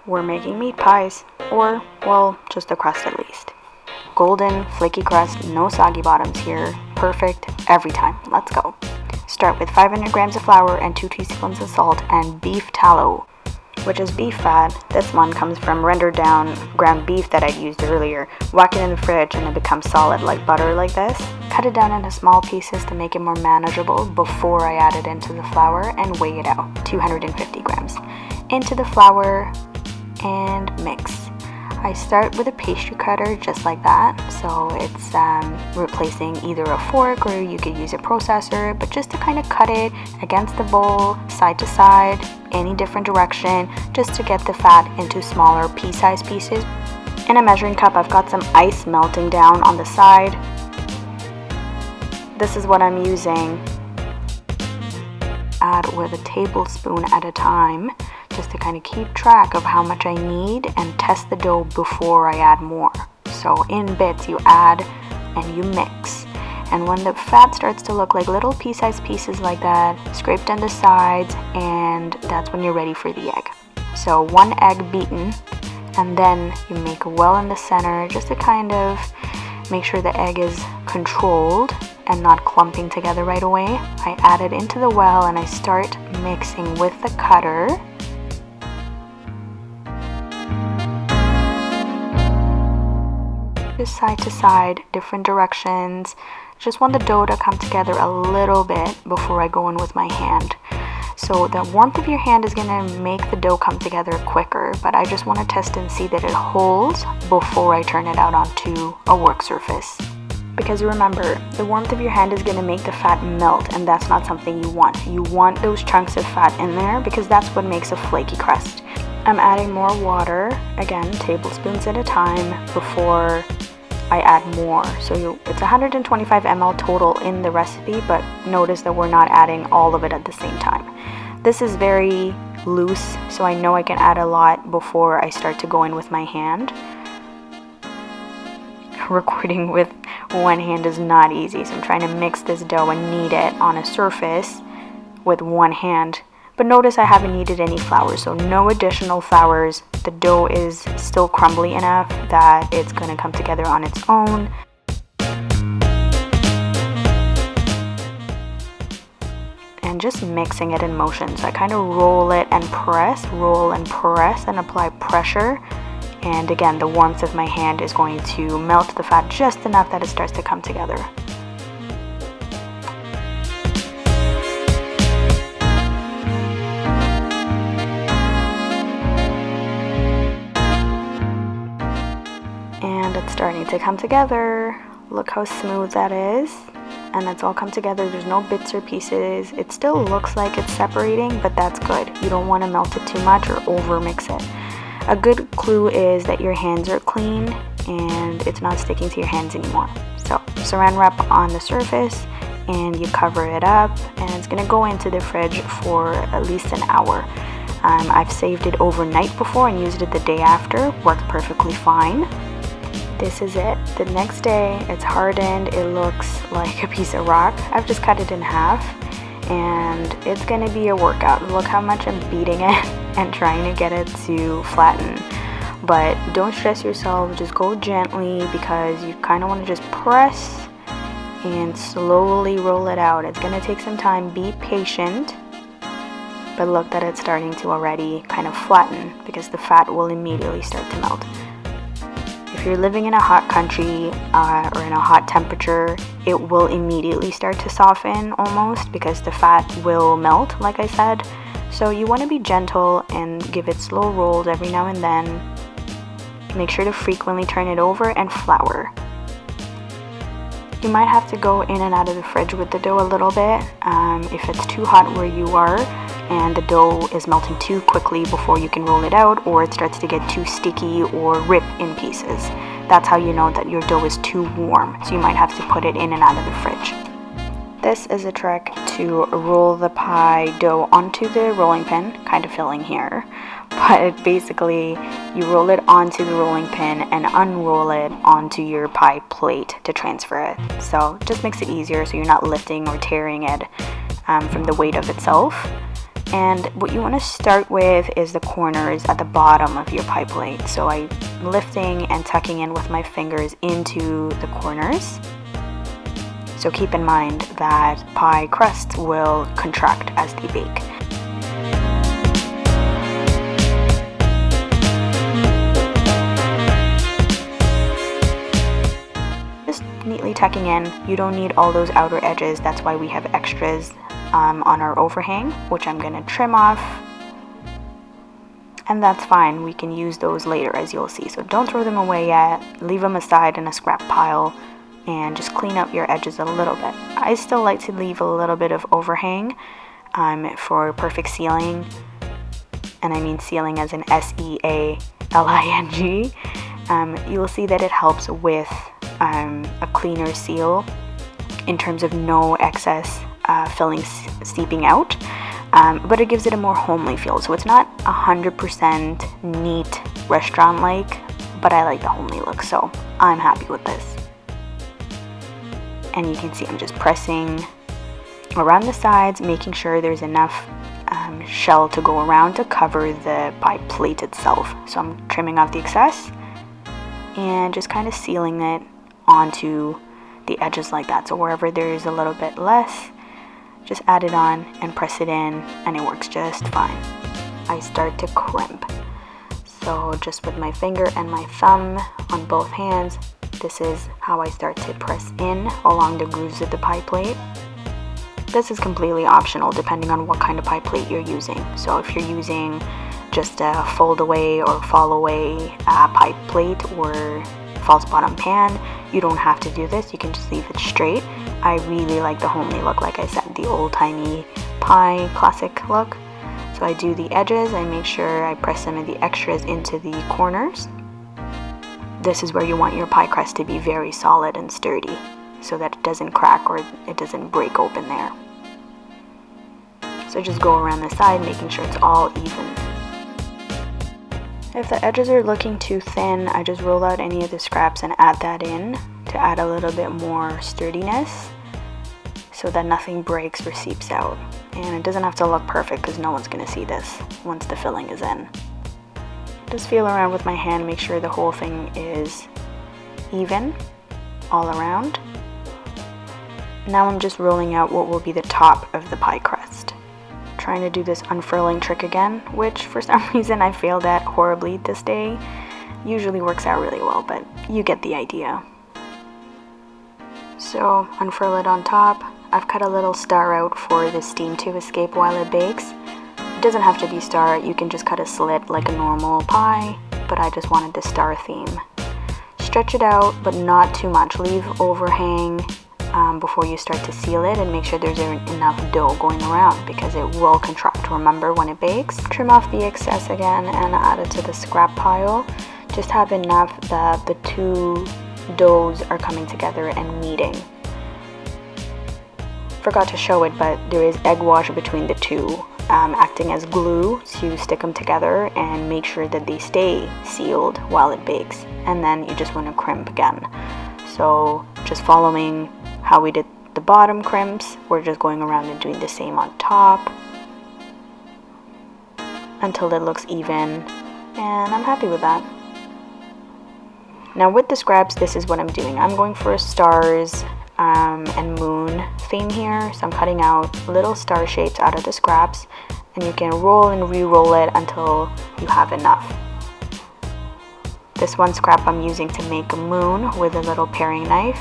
We're making meat pies, or, well, just the crust at least. Golden, flaky crust, no soggy bottoms here. Perfect every time. Let's go. Start with 500 grams of flour and 2 teaspoons of salt and beef tallow, which is beef fat. This one comes from rendered down ground beef that I'd used earlier. Whack it in the fridge and it becomes solid like butter like this. Cut it down into small pieces to make it more manageable before I add it into the flour and weigh it out, 250 grams. Into the flour and mix. I start with a pastry cutter just like that, so it's replacing either a fork or you could use a processor, but just to kind of cut it against the bowl, side to side, any different direction, just to get the fat into smaller pea-sized pieces. In a measuring cup, I've got some ice melting down on the side. This is what I'm using. Add with a tablespoon at a time, just to kind of keep track of how much I need and test the dough before I add more. So in bits you add and you mix. And when the fat starts to look like little pea-sized pieces like that, scrape down the sides, and that's when you're ready for the egg. So 1 egg beaten, and then you make a well in the center just to kind of make sure the egg is controlled and not clumping together right away. I add it into the well and I start mixing with the cutter. Just side to side, different directions. Just want the dough to come together a little bit before I go in with my hand. So the warmth of your hand is gonna make the dough come together quicker, but I just want to test and see that it holds before I turn it out onto a work surface. Because remember, the warmth of your hand is gonna make the fat melt, and that's not something you want. You want those chunks of fat in there because that's what makes a flaky crust. I'm adding more water, again, tablespoons at a time before I add more. So it's 125 ml total in the recipe, but notice that we're not adding all of it at the same time. This is very loose, so I know I can add a lot before I start to go in with my hand. Recording with one hand is not easy, so I'm trying to mix this dough and knead it on a surface with one hand. But notice I haven't kneaded any flour, so no additional flours. The dough is still crumbly enough that it's going to come together on its own. And just mixing it in motion. So I kind of roll it and press, and apply pressure. And again, the warmth of my hand is going to melt the fat just enough that it starts to come together. And it's starting to come together. Look how smooth that is. And it's all come together. There's no bits or pieces. It still looks like it's separating, but that's good. You don't want to melt it too much or over mix it. A good clue is that your hands are clean and it's not sticking to your hands anymore. So saran wrap on the surface and you cover it up, and it's gonna go into the fridge for at least an hour. I've saved it overnight before and used it the day after. Worked perfectly fine. This is it. The next day it's hardened. It looks like a piece of rock. I've just cut it in half and it's gonna be a workout. Look how much I'm beating it and trying to get it to flatten. But don't stress yourself, just go gently because you kind of want to just press and slowly roll it out. It's gonna take some time. Be patient. But look that it's starting to already kind of flatten because the fat will immediately start to melt. If you're living in a hot country or in a hot temperature, it will immediately start to soften almost because the fat will melt, like I said. So you want to be gentle and give it slow rolls every now and then. Make sure to frequently turn it over and flour. You might have to go in and out of the fridge with the dough a little bit if it's too hot where you are and the dough is melting too quickly before you can roll it out, or it starts to get too sticky or rip in pieces. That's how you know that your dough is too warm, so you might have to put it in and out of the fridge. This is a trick to roll the pie dough onto the rolling pin, kind of filling here, but basically you roll it onto the rolling pin and unroll it onto your pie plate to transfer it. So just makes it easier so you're not lifting or tearing it from the weight of itself. And what you want to start with is the corners at the bottom of your pie plate. So I'm lifting and tucking in with my fingers into the corners. So keep in mind that pie crust will contract as they bake. Just neatly tucking in. You don't need all those outer edges. That's why we have extras on our overhang, which I'm going to trim off. And that's fine. We can use those later, as you'll see. So don't throw them away yet. Leave them aside in a scrap pile. And just clean up your edges a little bit. I still like to leave a little bit of overhang for perfect sealing, and I mean sealing as in SEALING. You'll see that it helps with a cleaner seal in terms of no excess filling seeping out, but it gives it a more homely feel. So it's not 100% neat restaurant-like, but I like the homely look, so I'm happy with this. And you can see I'm just pressing around the sides, making sure there's enough shell to go around to cover the pie plate itself. So I'm trimming off the excess and just kind of sealing it onto the edges like that. So wherever there is a little bit less, just add it on and press it in, and it works just fine. I start to crimp. So just with my finger and my thumb on both hands, this is how I start to press in along the grooves of the pie plate. This is completely optional depending on what kind of pie plate you're using. So if you're using just a fold away or fall away pie plate or false bottom pan, you don't have to do this. You can just leave it straight. I really like the homely look, like I said, the old-timey pie classic look. So I do the edges. I make sure I press some of the extras into the corners. This is where you want your pie crust to be very solid and sturdy so that it doesn't crack or it doesn't break open there. So just go around the side, making sure it's all even. If the edges are looking too thin, I just roll out any of the scraps and add that in to add a little bit more sturdiness so that nothing breaks or seeps out. And it doesn't have to look perfect because no one's going to see this once the filling is in. Just feel around with my hand, make sure the whole thing is even all around. Now I'm just rolling out what will be the top of the pie crust. Trying to do this unfurling trick again, which for some reason I failed at horribly this day. Usually works out really well, but you get the idea. So unfurl it on top. I've cut a little star out for the steam to escape while it bakes. It doesn't have to be star, you can just cut a slit like a normal pie, but I just wanted the star theme. Stretch it out, but not too much. Leave overhang before you start to seal it, and make sure there's enough dough going around because it will contract, remember, when it bakes. Trim off the excess again and add it to the scrap pile. Just have enough that the two doughs are coming together and meeting. Forgot to show it, but there is egg wash between the two, acting as glue to stick them together and make sure that they stay sealed while it bakes. And then you just want to crimp again. So just following how we did the bottom crimps, we're just going around and doing the same on top until it looks even, and I'm happy with that. Now with the scraps, this is what I'm doing. I'm going for stars and moon theme here, so I'm cutting out little star shapes out of the scraps, and you can roll and re-roll it until you have enough. This one scrap I'm using to make a moon with a little paring knife.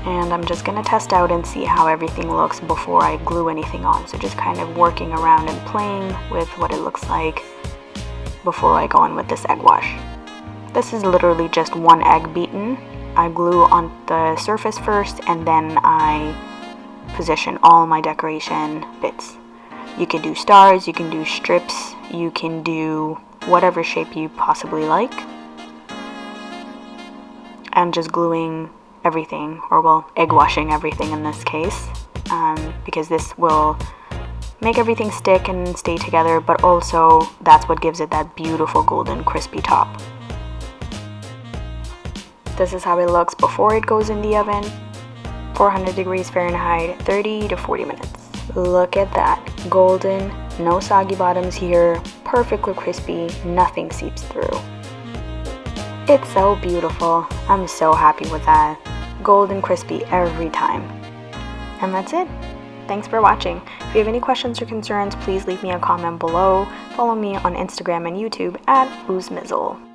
And I'm just going to test out and see how everything looks before I glue anything on. So just kind of working around and playing with what it looks like before I go on with this egg wash. This is literally just one egg beaten. I glue on the surface first, and then I position all my decoration bits. You can do stars, you can do strips, you can do whatever shape you possibly like. And just gluing everything, or well, egg washing everything in this case, because this will make everything stick and stay together, but also that's what gives it that beautiful golden crispy top. This is how it looks before it goes in the oven. 400 degrees Fahrenheit, 30 to 40 minutes. Look at that, golden, no soggy bottoms here, perfectly crispy, nothing seeps through. It's so beautiful. I'm so happy with that. Golden crispy every time. And that's it. Thanks for watching. If you have any questions or concerns, please leave me a comment below. Follow me on Instagram and YouTube at oozemizzle.